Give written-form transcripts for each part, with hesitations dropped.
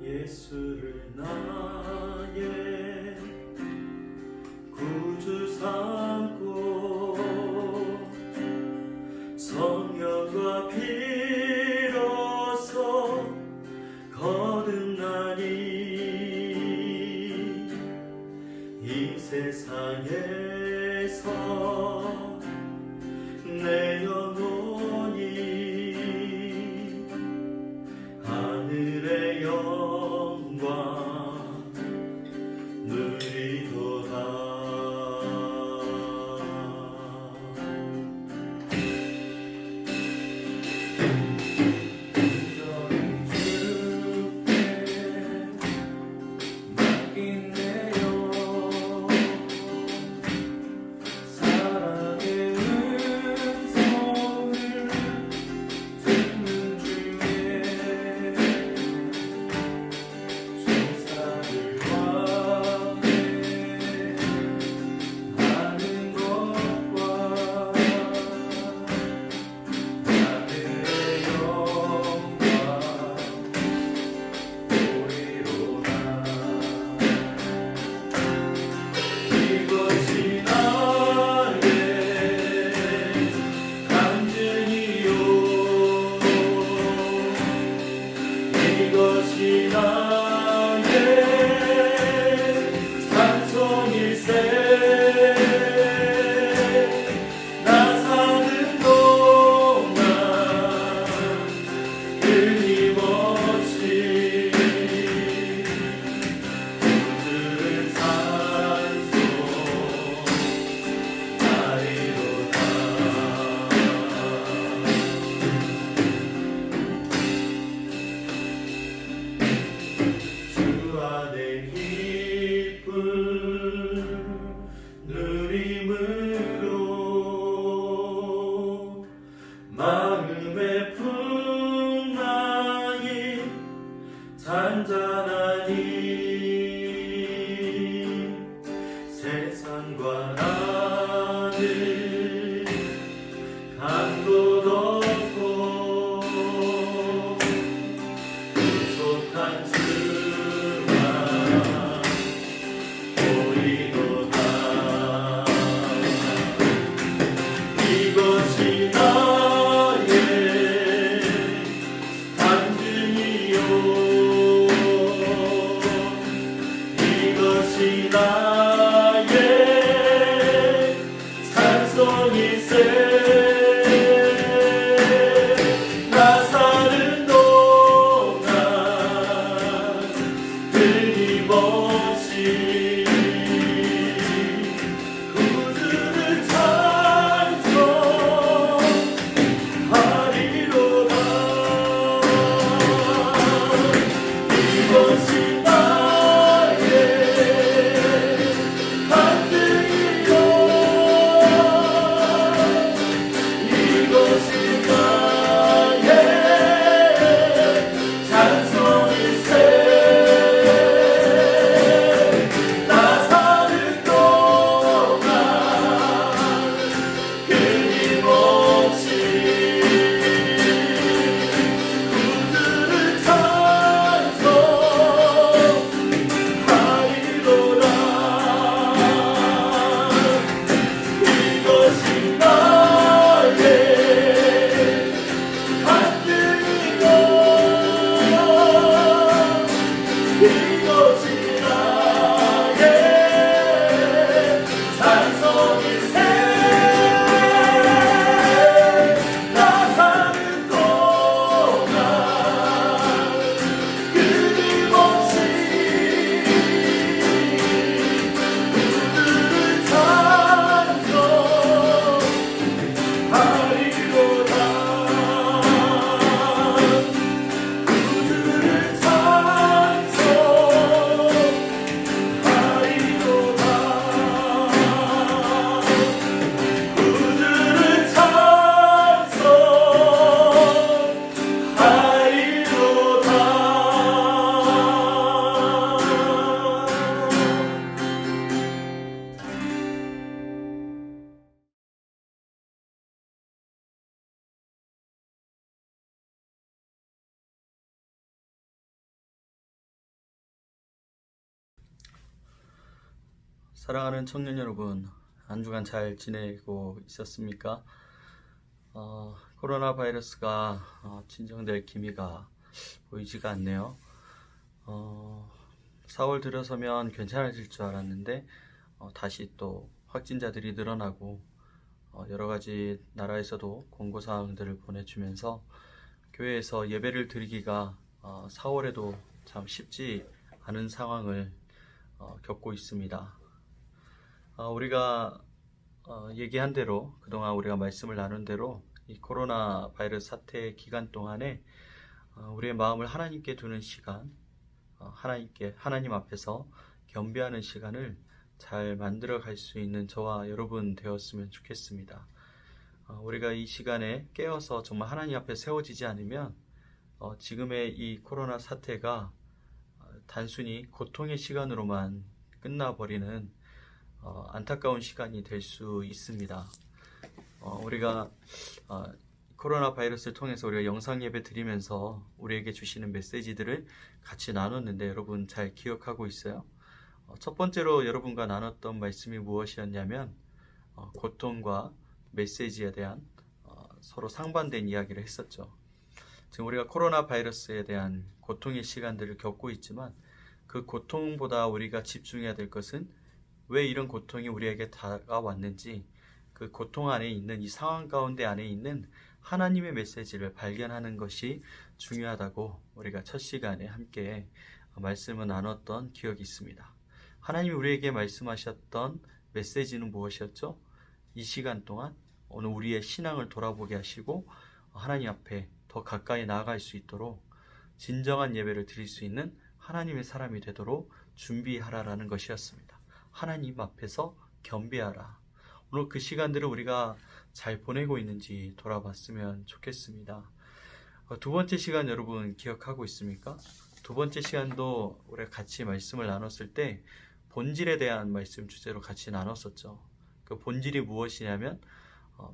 예수를 나의 구주 삼고 성령과 피로써 거듭나니 이 세상에서 내 영혼이 하늘의 영광 누리도다. 마음의 풍랑이 잔잔하니 세상과 나를 강도 덮고 구속한 주만 보이도다. 이것이 나의 찬송일세. 나 사는 동안 끊임없이 구주를 찬송하리로다. 이것이 나의 사랑하는 청년 여러분, 한 주간 잘 지내고 있었습니까? 코로나 바이러스가 진정될 기미가 보이지가 않네요. 4월 들어서면 괜찮아질 줄 알았는데 다시 또 확진자들이 늘어나고 여러 가지 나라에서도 공고사항들을 보내주면서 교회에서 예배를 드리기가 4월에도 참 쉽지 않은 상황을 겪고 있습니다. 우리가 얘기한 대로, 그동안 우리가 말씀을 나눈 대로 이 코로나 바이러스 사태 기간 동안에 우리의 마음을 하나님께 두는 시간, 하나님 앞에서 겸비하는 시간을 잘 만들어 갈 수 있는 저와 여러분 되었으면 좋겠습니다. 우리가 이 시간에 깨어서 정말 하나님 앞에 세워지지 않으면 지금의 이 코로나 사태가 단순히 고통의 시간으로만 끝나버리는 안타까운 시간이 될 수 있습니다. 우리가 코로나 바이러스를 통해서 우리가 영상 예배 드리면서 우리에게 주시는 메시지들을 같이 나눴는데 여러분 잘 기억하고 있어요? 첫 번째로 여러분과 나눴던 말씀이 무엇이었냐면 고통과 메시지에 대한 서로 상반된 이야기를 했었죠. 지금 우리가 코로나 바이러스에 대한 고통의 시간들을 겪고 있지만 그 고통보다 우리가 집중해야 될 것은 왜 이런 고통이 우리에게 다가왔는지, 그 고통 안에 있는, 이 상황 가운데 안에 있는 하나님의 메시지를 발견하는 것이 중요하다고 우리가 첫 시간에 함께 말씀을 나눴던 기억이 있습니다. 하나님이 우리에게 말씀하셨던 메시지는 무엇이었죠? 이 시간 동안 오늘 우리의 신앙을 돌아보게 하시고 하나님 앞에 더 가까이 나아갈 수 있도록 진정한 예배를 드릴 수 있는 하나님의 사람이 되도록 준비하라라는 것이었습니다. 하나님 앞에서 겸비하라. 오늘 그 시간들을 우리가 잘 보내고 있는지 돌아봤으면 좋겠습니다. 두 번째 시간 여러분 기억하고 있습니까? 두 번째 시간도 우리가 같이 말씀을 나눴을 때 본질에 대한 말씀 주제로 같이 나눴었죠. 그 본질이 무엇이냐면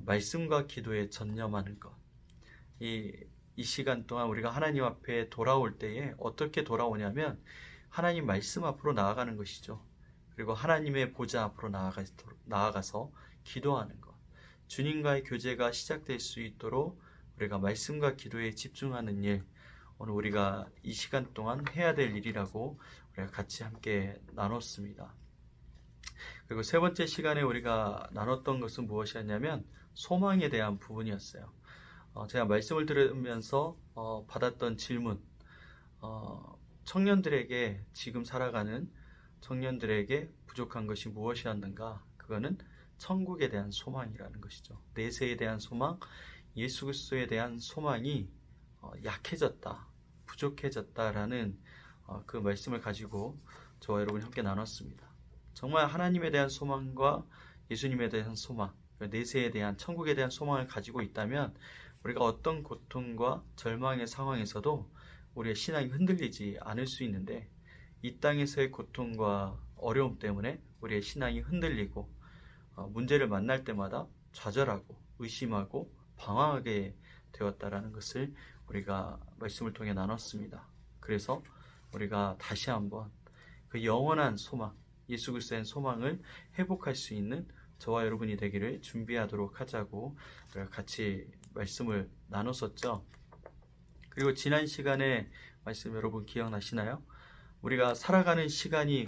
말씀과 기도에 전념하는 것. 이 시간 동안 우리가 하나님 앞에 돌아올 때에 어떻게 돌아오냐면 하나님 말씀 앞으로 나아가는 것이죠. 그리고 하나님의 보좌 앞으로 나아가서 기도하는 것. 주님과의 교제가 시작될 수 있도록 우리가 말씀과 기도에 집중하는 일, 오늘 우리가 이 시간 동안 해야 될 일이라고 우리가 같이 함께 나눴습니다. 그리고 세 번째 시간에 우리가 나눴던 것은 무엇이었냐면 소망에 대한 부분이었어요. 제가 말씀을 들으면서 받았던 질문, 청년들에게, 지금 살아가는 청년들에게 부족한 것이 무엇이었는가? 그거는 천국에 대한 소망이라는 것이죠. 내세에 대한 소망, 예수 그리스도에 대한 소망이 약해졌다, 부족해졌다라는 그 말씀을 가지고 저와 여러분이 함께 나눴습니다. 정말 하나님에 대한 소망과 예수님에 대한 소망, 내세에 대한, 천국에 대한 소망을 가지고 있다면 우리가 어떤 고통과 절망의 상황에서도 우리의 신앙이 흔들리지 않을 수 있는데, 이 땅에서의 고통과 어려움 때문에 우리의 신앙이 흔들리고 문제를 만날 때마다 좌절하고 의심하고 방황하게 되었다라는 것을 우리가 말씀을 통해 나눴습니다. 그래서 우리가 다시 한번 그 영원한 소망, 예수 그리스도의 소망을 회복할 수 있는 저와 여러분이 되기를 준비하도록 하자고 우리가 같이 말씀을 나눴었죠. 그리고 지난 시간에 말씀 여러분 기억나시나요? 우리가 살아가는 시간이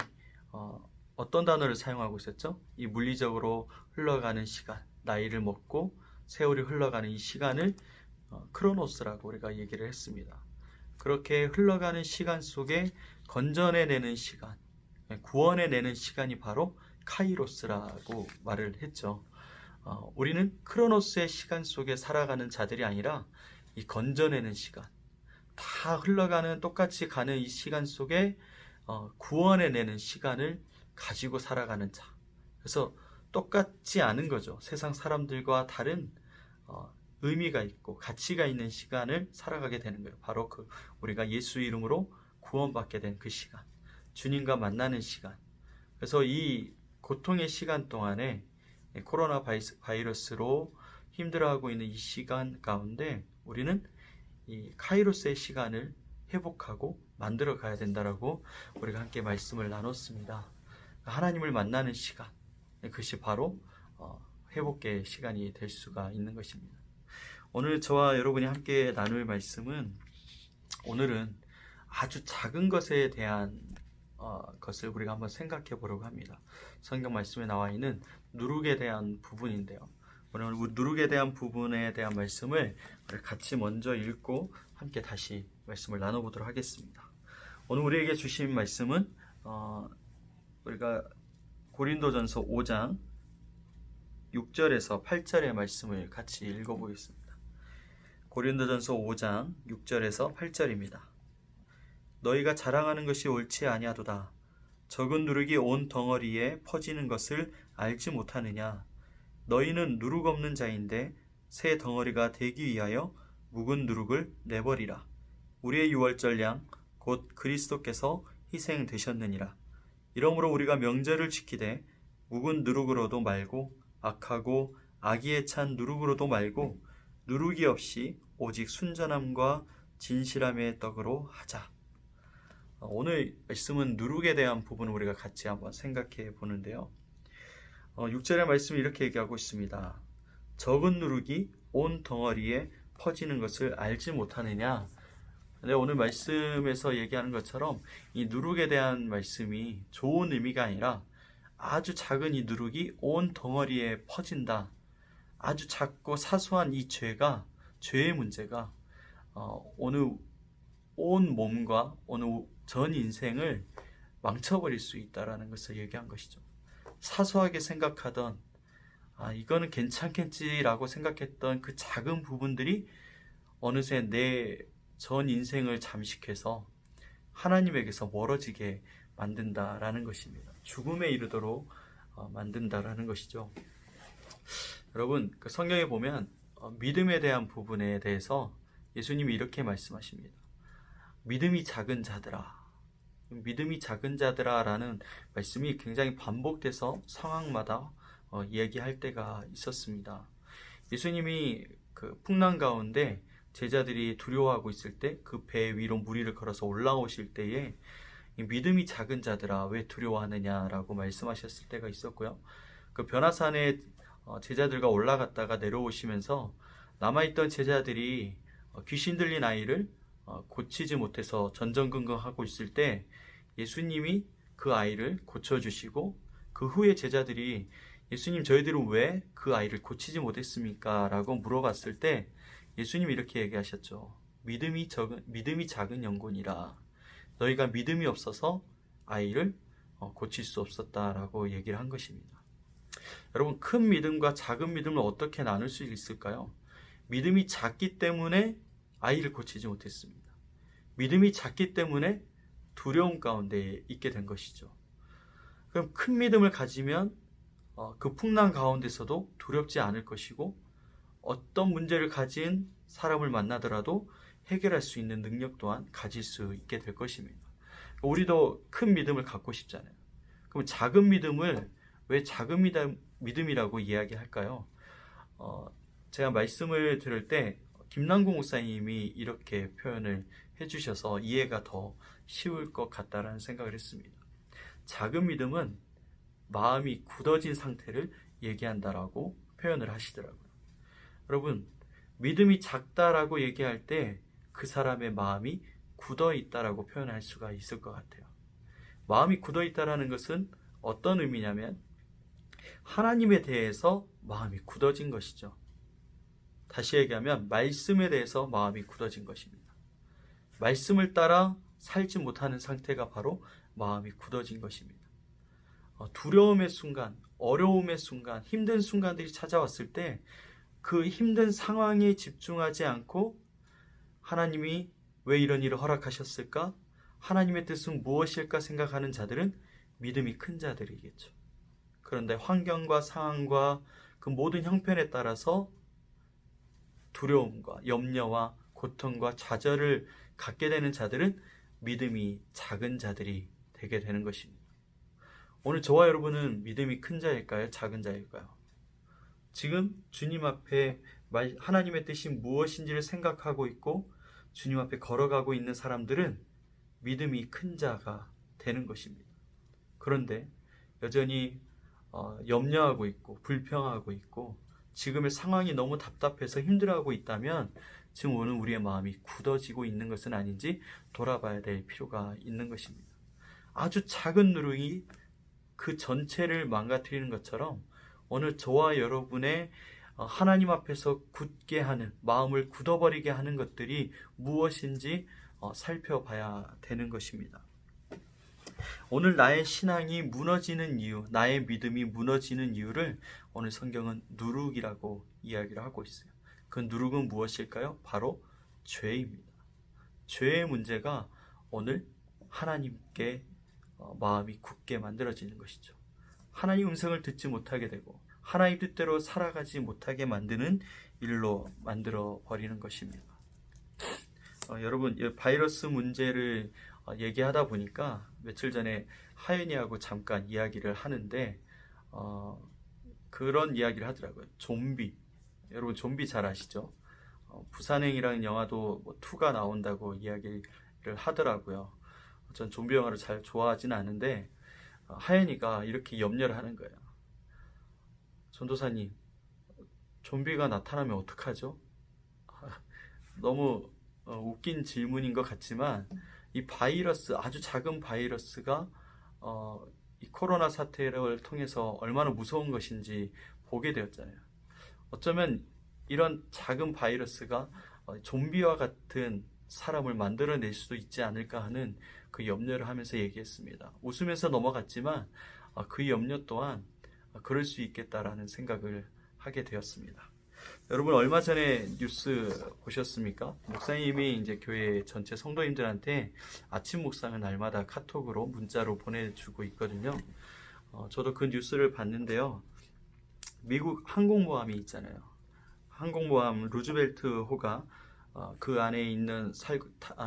어떤 단어를 사용하고 있었죠? 이 물리적으로 흘러가는 시간, 나이를 먹고 세월이 흘러가는 이 시간을 크로노스라고 우리가 얘기를 했습니다. 그렇게 흘러가는 시간 속에 건져내내는 시간, 구원해내는 시간이 바로 카이로스라고 말을 했죠. 우리는 크로노스의 시간 속에 살아가는 자들이 아니라 이 건져내는 시간, 다 흘러가는, 똑같이 가는 이 시간 속에 구원해내는 시간을 가지고 살아가는 자. 그래서 똑같지 않은 거죠. 세상 사람들과 다른 의미가 있고 가치가 있는 시간을 살아가게 되는 거예요. 바로 우리가 예수 이름으로 구원받게 된 그 시간, 주님과 만나는 시간. 그래서 이 고통의 시간 동안에 코로나 바이러스로 힘들어하고 있는 이 시간 가운데 우리는 이 카이로스의 시간을 회복하고 만들어 가야 된다라고 우리가 함께 말씀을 나눴습니다. 하나님을 만나는 시간, 그것이 바로 회복의 시간이 될 수가 있는 것입니다. 오늘 저와 여러분이 함께 나눌 말씀은, 오늘은 아주 작은 것에 대한 것을 우리가 한번 생각해 보려고 합니다. 성경 말씀에 나와 있는 누룩에 대한 부분인데요. 오늘 누룩에 대한 부분에 대한 말씀을 같이 먼저 읽고 함께 다시 말씀을 나눠보도록 하겠습니다. 오늘 우리에게 주신 말씀은 우리가 고린도전서 5장 6절에서 8절의 말씀을 같이 읽어보겠습니다. 고린도전서 5장 6절에서 8절입니다. 너희가 자랑하는 것이 옳지 아니하도다. 적은 누룩이 온 덩어리에 퍼지는 것을 알지 못하느냐. 너희는 누룩 없는 자인데 새 덩어리가 되기 위하여 묵은 누룩을 내버리라. 우리의 유월절 양 곧 그리스도께서 희생되셨느니라. 이러므로 우리가 명절을 지키되 묵은 누룩으로도 말고 악하고 악의에 찬 누룩으로도 말고 누룩이 없이 오직 순전함과 진실함의 떡으로 하자. 오늘 말씀은 누룩에 대한 부분을 우리가 같이 한번 생각해 보는데요. 6절의 말씀이 이렇게 얘기하고 있습니다. 적은 누룩이 온 덩어리에 퍼지는 것을 알지 못하느냐. 근데 오늘 말씀에서 얘기하는 것처럼 이 누룩에 대한 말씀이 좋은 의미가 아니라 아주 작은 이 누룩이 온 덩어리에 퍼진다. 아주 작고 사소한 이 죄의 문제가 오늘 온 몸과 오늘 전 인생을 망쳐버릴 수 있다는 것을 얘기한 것이죠. 사소하게 생각하던 이거는 괜찮겠지라고 생각했던 그 작은 부분들이 어느새 내 전 인생을 잠식해서 하나님에게서 멀어지게 만든다라는 것입니다. 죽음에 이르도록 만든다라는 것이죠. 여러분, 그 성경에 보면 믿음에 대한 부분에 대해서 예수님이 이렇게 말씀하십니다. 믿음이 작은 자들아. 믿음이 작은 자들아 라는 말씀이 굉장히 반복돼서 상황마다 얘기할 때가 있었습니다. 예수님이 그 풍랑 가운데 제자들이 두려워하고 있을 때 그 배 위로 무리를 걸어서 올라오실 때에 믿음이 작은 자들아 왜 두려워하느냐라고 말씀하셨을 때가 있었고요. 그 변화산에 제자들과 올라갔다가 내려오시면서 남아있던 제자들이 귀신 들린 아이를 고치지 못해서 전전긍긍하고 있을 때 예수님이 그 아이를 고쳐주시고, 그 후에 제자들이 예수님, 저희들은 왜 그 아이를 고치지 못했습니까? 라고 물어봤을 때 예수님이 이렇게 얘기하셨죠. 믿음이 작은 영혼이라. 너희가 믿음이 없어서 아이를 고칠 수 없었다라고 얘기를 한 것입니다. 여러분, 큰 믿음과 작은 믿음을 어떻게 나눌 수 있을까요? 믿음이 작기 때문에 아이를 고치지 못했습니다. 믿음이 작기 때문에 두려움 가운데 있게 된 것이죠. 그럼 큰 믿음을 가지면 그 풍랑 가운데서도 두렵지 않을 것이고, 어떤 문제를 가진 사람을 만나더라도 해결할 수 있는 능력 또한 가질 수 있게 될 것입니다. 우리도 큰 믿음을 갖고 싶잖아요. 그럼 작은 믿음을 왜 작은 믿음이라고 이야기할까요? 제가 말씀을 들을 때 김남국 목사님이 이렇게 표현을 해주셔서 이해가 더 쉬울 것 같다라는 생각을 했습니다. 작은 믿음은 마음이 굳어진 상태를 얘기한다라고 표현을 하시더라고요. 여러분, 믿음이 작다라고 얘기할 때 그 사람의 마음이 굳어 있다라고 표현할 수가 있을 것 같아요. 마음이 굳어 있다라는 것은 어떤 의미냐면 하나님에 대해서 마음이 굳어진 것이죠. 다시 얘기하면 말씀에 대해서 마음이 굳어진 것입니다. 말씀을 따라 살지 못하는 상태가 바로 마음이 굳어진 것입니다. 두려움의 순간, 어려움의 순간, 힘든 순간들이 찾아왔을 때 그 힘든 상황에 집중하지 않고 하나님이 왜 이런 일을 허락하셨을까? 하나님의 뜻은 무엇일까 생각하는 자들은 믿음이 큰 자들이겠죠. 그런데 환경과 상황과 그 모든 형편에 따라서 두려움과 염려와 고통과 좌절을 갖게 되는 자들은 믿음이 작은 자들이 되게 되는 것입니다. 오늘 저와 여러분은 믿음이 큰 자일까요? 작은 자일까요? 지금 주님 앞에 하나님의 뜻이 무엇인지를 생각하고 있고 주님 앞에 걸어가고 있는 사람들은 믿음이 큰 자가 되는 것입니다. 그런데 여전히 염려하고 있고 불평하고 있고 지금의 상황이 너무 답답해서 힘들어하고 있다면 지금 오늘 우리의 마음이 굳어지고 있는 것은 아닌지 돌아봐야 될 필요가 있는 것입니다. 아주 작은 누룩이 그 전체를 망가뜨리는 것처럼 오늘 저와 여러분의 하나님 앞에서 굳게 하는, 마음을 굳어버리게 하는 것들이 무엇인지 살펴봐야 되는 것입니다. 오늘 나의 신앙이 무너지는 이유, 나의 믿음이 무너지는 이유를 오늘 성경은 누룩이라고 이야기를 하고 있어요. 그 누룩은 무엇일까요? 바로 죄입니다. 죄의 문제가 오늘 하나님께 마음이 굳게 만들어지는 것이죠. 하나님 음성을 듣지 못하게 되고 하나님 뜻대로 살아가지 못하게 만드는 일로 만들어 버리는 것입니다. 여러분, 이 바이러스 문제를 얘기하다 보니까 며칠 전에 하연이하고 잠깐 이야기를 하는데 그런 이야기를 하더라고요. 좀비. 여러분 좀비 잘 아시죠? 부산행이라는 영화도 2가 나온다고 이야기를 하더라고요. 전 좀비 영화를 잘 좋아하진 않은데 하연이가 이렇게 염려를 하는 거예요. 전도사님, 좀비가 나타나면 어떡하죠? 너무 웃긴 질문인 것 같지만 이 바이러스, 아주 작은 바이러스가 이 코로나 사태를 통해서 얼마나 무서운 것인지 보게 되었잖아요. 어쩌면 이런 작은 바이러스가 좀비와 같은 사람을 만들어낼 수도 있지 않을까 하는 그 염려를 하면서 얘기했습니다. 웃으면서 넘어갔지만 그 염려 또한 그럴 수 있겠다라는 생각을 하게 되었습니다. 여러분 얼마 전에 뉴스 보셨습니까? 목사님이 이제 교회 전체 성도님들한테 아침 묵상을 날마다 카톡으로 문자로 보내주고 있거든요. 저도 그 뉴스를 봤는데요. 미국 항공모함이 있잖아요. 항공모함 루즈벨트호가 그 안에 있는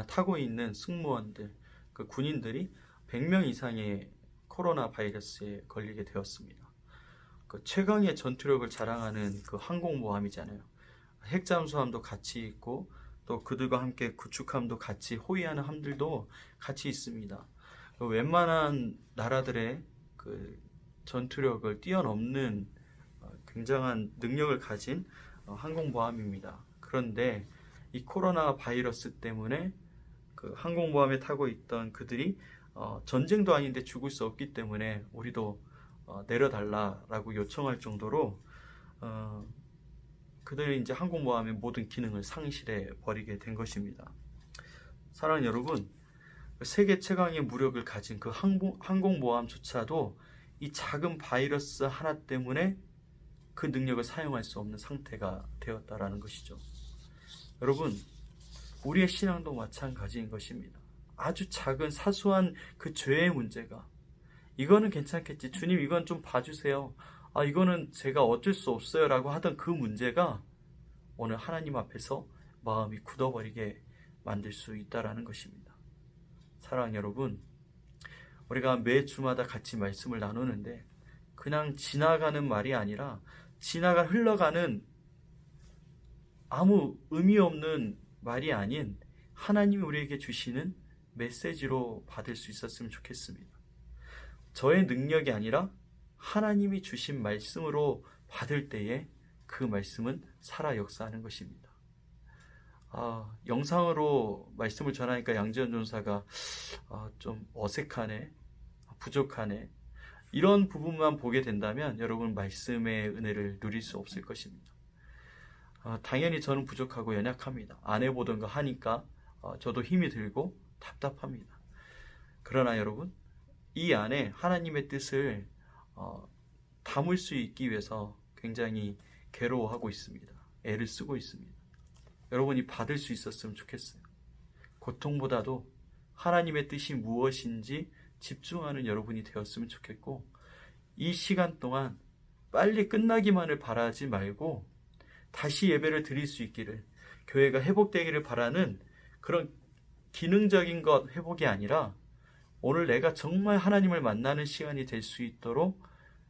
타고 있는 승무원들, 그 군인들이 100명 이상의 코로나 바이러스에 걸리게 되었습니다. 그 최강의 전투력을 자랑하는 그 항공모함이잖아요. 핵잠수함도 같이 있고 또 그들과 함께 구축함도 같이 호위하는 함들도 같이 있습니다. 웬만한 나라들의 그 전투력을 뛰어넘는 굉장한 능력을 가진 항공모함입니다. 그런데 이 코로나 바이러스 때문에 그 항공모함에 타고 있던 그들이 전쟁도 아닌데 죽을 수 없기 때문에 우리도 내려달라라고 요청할 정도로 그들이 이제 항공모함의 모든 기능을 상실해 버리게 된 것입니다. 사랑하는 여러분, 세계 최강의 무력을 가진 그 항공모함조차도 이 작은 바이러스 하나 때문에 그 능력을 사용할 수 없는 상태가 되었다라는 것이죠. 여러분, 우리의 신앙도 마찬가지인 것입니다. 아주 작은 사소한 그 죄의 문제가 이거는 괜찮겠지. 주님 이건 좀 봐주세요. 이거는 제가 어쩔 수 없어요 라고 하던 그 문제가 오늘 하나님 앞에서 마음이 굳어버리게 만들 수 있다라는 것입니다. 사랑하는 여러분, 우리가 매 주마다 같이 말씀을 나누는데 그냥 지나가는 말이 아니라 흘러가는 아무 의미 없는 말이 아닌 하나님이 우리에게 주시는 메시지로 받을 수 있었으면 좋겠습니다. 저의 능력이 아니라 하나님이 주신 말씀으로 받을 때에 그 말씀은 살아 역사하는 것입니다. 영상으로 말씀을 전하니까 양지연 전사가 좀 어색하네, 부족하네, 이런 부분만 보게 된다면 여러분 말씀의 은혜를 누릴 수 없을 것입니다. 당연히 저는 부족하고 연약합니다. 안 해보던 거 하니까 저도 힘이 들고 답답합니다. 그러나 여러분, 이 안에 하나님의 뜻을 담을 수 있기 위해서 굉장히 괴로워하고 있습니다. 애를 쓰고 있습니다. 여러분이 받을 수 있었으면 좋겠어요. 고통보다도 하나님의 뜻이 무엇인지 집중하는 여러분이 되었으면 좋겠고, 이 시간 동안 빨리 끝나기만을 바라지 말고 다시 예배를 드릴 수 있기를, 교회가 회복되기를 바라는 그런 기능적인 것 회복이 아니라 오늘 내가 정말 하나님을 만나는 시간이 될 수 있도록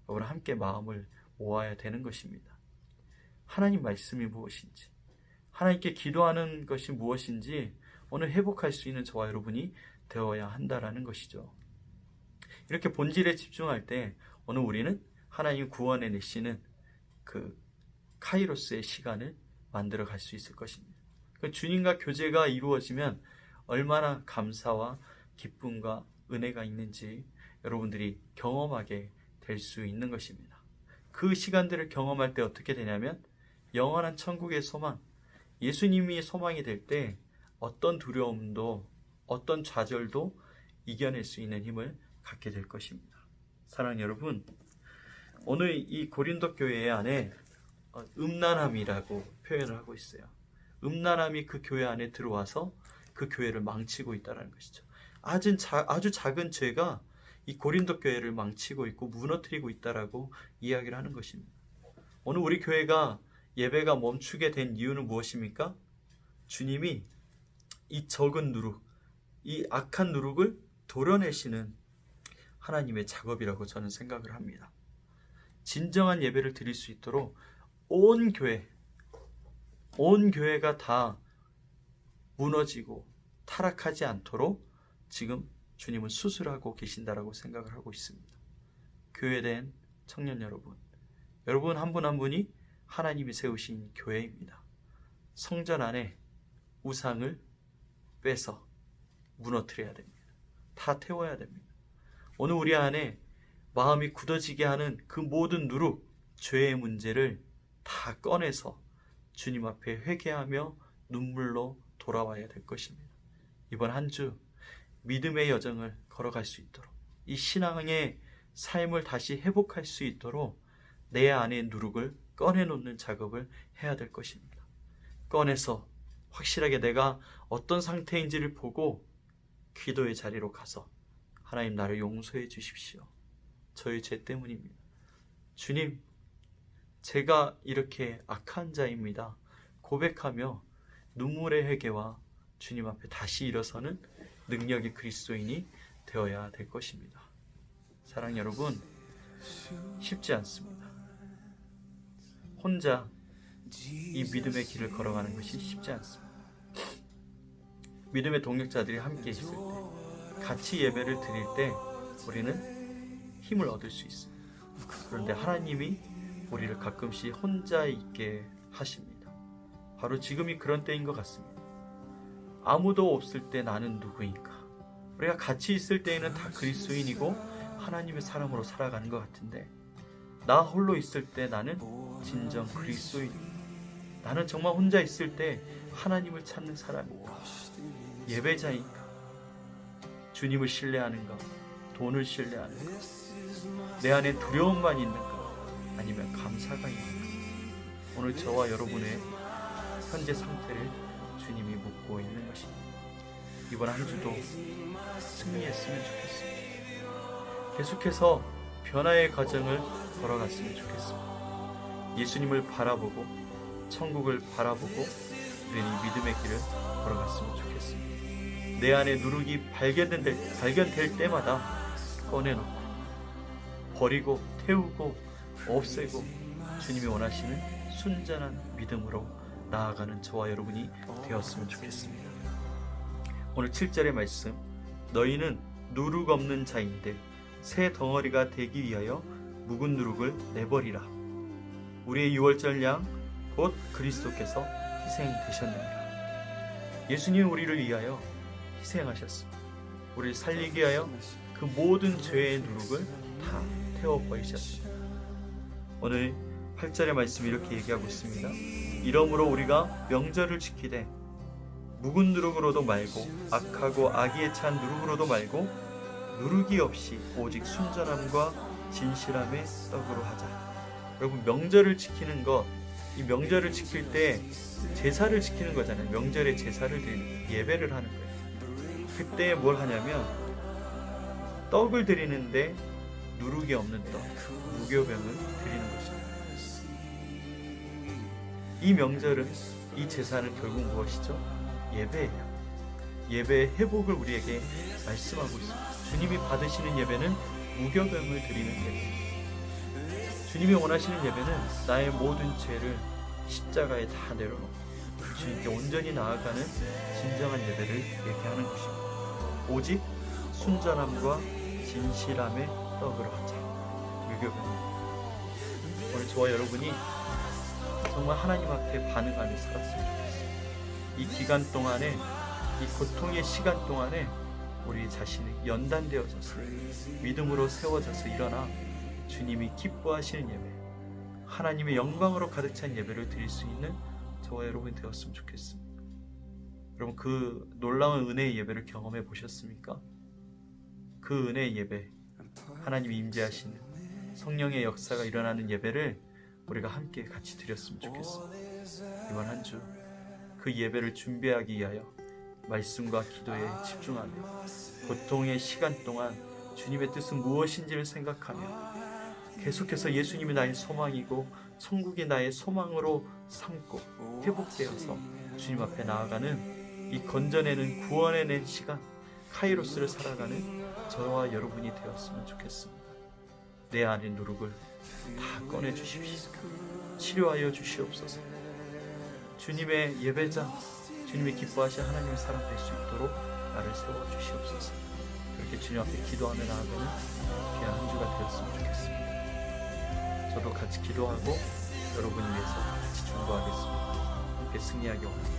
여러분 함께 마음을 모아야 되는 것입니다. 하나님 말씀이 무엇인지, 하나님께 기도하는 것이 무엇인지 오늘 회복할 수 있는 저와 여러분이 되어야 한다라는 것이죠. 이렇게 본질에 집중할 때 오늘 우리는 하나님 구원해 내시는 그 카이로스의 시간을 만들어 갈 수 있을 것입니다. 그 주님과 교제가 이루어지면 얼마나 감사와 기쁨과 은혜가 있는지 여러분들이 경험하게 될 수 있는 것입니다. 그 시간들을 경험할 때 어떻게 되냐면 영원한 천국의 소망, 예수님이 소망이 될 때 어떤 두려움도 어떤 좌절도 이겨낼 수 있는 힘을 갖게 될 것입니다. 사랑하는 여러분, 오늘 이 고린도 교회 안에 음란함이라고 표현을 하고 있어요. 음란함이 그 교회 안에 들어와서 그 교회를 망치고 있다는 것이죠. 아주 작은 죄가 이 고린도 교회를 망치고 있고 무너뜨리고 있다라고 이야기를 하는 것입니다. 오늘 우리 교회가 예배가 멈추게 된 이유는 무엇입니까? 주님이 이 적은 누룩, 이 악한 누룩을 도려내시는 하나님의 작업이라고 저는 생각을 합니다. 진정한 예배를 드릴 수 있도록 온 교회가 다 무너지고 타락하지 않도록 지금 주님은 수술하고 계신다라고 생각을 하고 있습니다. 교회된 청년 여러분 한 분 한 분이 하나님이 세우신 교회입니다. 성전 안에 우상을 빼서 무너뜨려야 됩니다. 다 태워야 됩니다. 오늘 우리 안에 마음이 굳어지게 하는 그 모든 누룩, 죄의 문제를 다 꺼내서 주님 앞에 회개하며 눈물로 돌아와야 될 것입니다. 이번 한 주 믿음의 여정을 걸어갈 수 있도록, 이 신앙의 삶을 다시 회복할 수 있도록 내 안의 누룩을 꺼내놓는 작업을 해야 될 것입니다. 꺼내서 확실하게 내가 어떤 상태인지를 보고 기도의 자리로 가서 하나님, 나를 용서해 주십시오. 저의 죄 때문입니다. 주님, 제가 이렇게 악한 자입니다. 고백하며 눈물의 회개와 주님 앞에 다시 일어서는 능력의 그리스도인이 되어야 될 것입니다. 사랑하는 여러분, 쉽지 않습니다. 혼자 이 믿음의 길을 걸어가는 것이 쉽지 않습니다. 믿음의 동역자들이 함께 있을 때, 같이 예배를 드릴 때 우리는 힘을 얻을 수 있습니다. 그런데 하나님이 우리를 가끔씩 혼자 있게 하십니다. 바로 지금이 그런 때인 것 같습니다. 아무도 없을 때 나는 누구인가? 우리가 같이 있을 때에는 다 그리스도인이고 하나님의 사람으로 살아가는 것 같은데, 나 홀로 있을 때 나는 진정 그리스도인입니다. 나는 정말 혼자 있을 때 하나님을 찾는 사람인가? 예배자인가? 주님을 신뢰하는가? 돈을 신뢰하는가? 내 안에 두려움만 있는가? 아니면 감사가 있는가? 오늘 저와 여러분의 현재 상태를 주님이 묻고 있는 것입니다. 이번 한 주도 승리했으면 좋겠습니다. 계속해서 변화의 과정을 걸어갔으면 좋겠습니다. 예수님을 바라보고 천국을 바라보고 우리는 이 믿음의 길을 걸어갔으면 좋겠습니다. 내 안에 누룩이 발견될 때마다 꺼내놓고 버리고 태우고 없애고 주님이 원하시는 순전한 믿음으로 나아가는 저와 여러분이 되었으면 좋겠습니다. 오늘 7절의 말씀, 너희는 누룩 없는 자인데 새 덩어리가 되기 위하여 묵은 누룩을 내버리라. 우리의 유월절 양 곧 그리스도께서 희생되셨느니라. 예수님이 우리를 위하여 희생하셨습니다. 우리를 살리기 위하여 그 모든 죄의 누룩을 다 태워버리셨습니다. 오늘 8절의 말씀이 이렇게 얘기하고 있습니다. 이러므로 우리가 명절을 지키되 묵은 누룩으로도 말고 악하고 악의에 찬 누룩으로도 말고 누룩이 없이 오직 순전함과 진실함의 떡으로 하자. 여러분, 명절을 지키는 것, 이 명절을 지킬 때 제사를 지키는 거잖아요. 명절에 제사를 드리는, 예배를 하는 거예요. 그때 뭘 하냐면 떡을 드리는데 누룩이 없는 떡, 무교병을 드리는 것입니다. 이 명절은, 이 제사는 결국 무엇이죠? 예배예요. 예배의 회복을 우리에게 말씀하고 있습니다. 주님이 받으시는 예배는 무교병을 드리는 예배. 주님이 원하시는 예배는 나의 모든 죄를 십자가에 다 내려놓고 주님께 온전히 나아가는 진정한 예배를 얘기하는 것입니다. 오직 순전함과 진실함의 떡으로 하자. 유교병입니다. 오늘 저와 여러분이 정말 하나님 앞에 반응하며 살았으면 좋겠어요. 이 기간 동안에, 이 고통의 시간 동안에 우리 자신이 연단되어져서 믿음으로 세워져서 일어나 주님이 기뻐하시는 예배, 하나님의 영광으로 가득 찬 예배를 드릴 수 있는 저와 여러분이 되었으면 좋겠습니다. 여러분, 그 놀라운 은혜의 예배를 경험해 보셨습니까? 그 은혜의 예배, 하나님이 임재하시는 성령의 역사가 일어나는 예배를 우리가 함께 같이 드렸으면 좋겠습니다. 이번 한 주 그 예배를 준비하기 위하여 말씀과 기도에 집중하며 고통의 시간 동안 주님의 뜻은 무엇인지를 생각하며 계속해서 예수님이 나의 소망이고 천국이 나의 소망으로 삼고 회복되어서 주님 앞에 나아가는 이 건져내는 구원해낸 시간, 카이로스를 살아가는 저와 여러분이 되었으면 좋겠습니다. 내 안의 누룩을 다 꺼내 주십시오. 치료하여 주시옵소서. 주님의 예배자, 주님의 기뻐하신 하나님의 사람 될 수 있도록 나를 세워 주시옵소서. 그렇게 주님 앞에 기도하며 나아가는 귀한 한 주가 되었으면 좋겠습니다. 저도 같이 기도하고 여러분을 위해서 같이 중보하겠습니다. 함께 승리하기 원합니다.